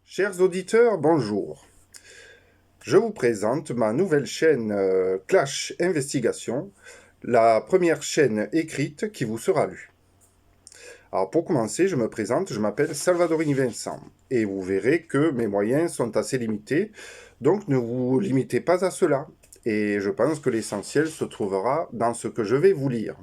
Chers auditeurs, bonjour. Je vous présente ma nouvelle chaîne Clash Investigation, la première chaîne écrite qui vous sera lue. Alors pour commencer, je me présente, je m'appelle Salvadorine Vincent, et vous verrez que mes moyens sont assez limités, donc ne vous limitez pas à cela. Et je pense que l'essentiel se trouvera dans ce que je vais vous lire.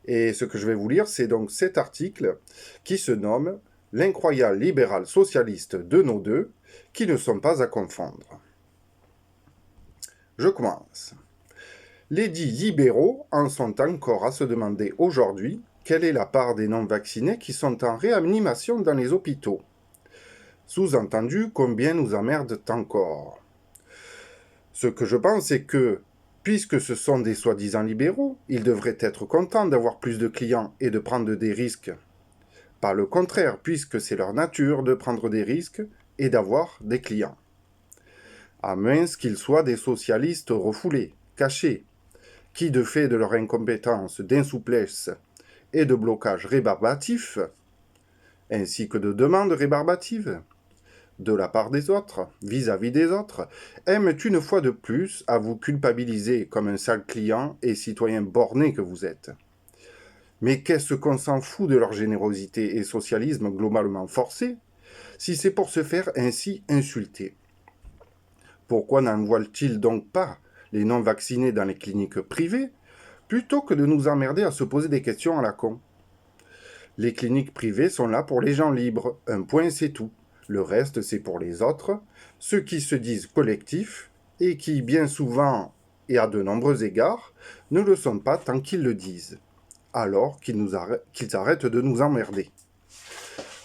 Et ce que je vais vous lire, c'est donc cet article qui se nomme L'incroyable libéral socialiste de nos deux, qui ne sont pas à confondre. Je commence. Les dits libéraux en sont encore à se demander aujourd'hui quelle est la part des non-vaccinés qui sont en réanimation dans les hôpitaux. Sous-entendu, combien nous emmerdent encore. Ce que je pense, c'est que, puisque ce sont des soi-disant libéraux, ils devraient être contents d'avoir plus de clients et de prendre des risques. Pas le contraire, puisque c'est leur nature de prendre des risques et d'avoir des clients. À moins qu'ils soient des socialistes refoulés, cachés, qui, de fait de leur incompétence, d'insouplesse et de blocage rébarbatif, ainsi que de demandes rébarbatives, de la part des autres, vis-à-vis des autres, aiment une fois de plus à vous culpabiliser comme un sale client et citoyen borné que vous êtes. Mais qu'est-ce qu'on s'en fout de leur générosité et socialisme globalement forcé, si c'est pour se faire ainsi insulter? Pourquoi n'envoient-ils donc pas les non-vaccinés dans les cliniques privées, plutôt que de nous emmerder à se poser des questions à la con? Les cliniques privées sont là pour les gens libres, un point c'est tout. Le reste c'est pour les autres, ceux qui se disent collectifs, et qui bien souvent, et à de nombreux égards, ne le sont pas tant qu'ils le disent. Alors qu'ils arrêtent de nous emmerder.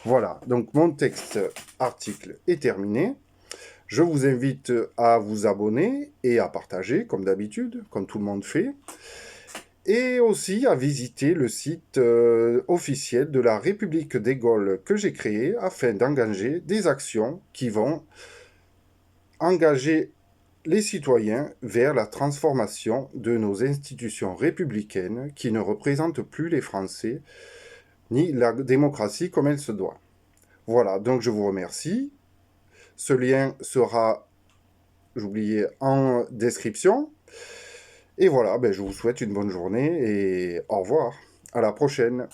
Voilà, donc mon texte article est terminé. Je vous invite à vous abonner et à partager, comme d'habitude, comme tout le monde fait, et aussi à visiter le site officiel de la République des Gaules que j'ai créé afin d'engager des actions qui vont engager les citoyens vers la transformation de nos institutions républicaines qui ne représentent plus les Français ni la démocratie comme elle se doit. Voilà, donc je vous remercie. Ce lien sera, j'oubliais, en description. Et voilà, ben, je vous souhaite une bonne journée et au revoir. À la prochaine.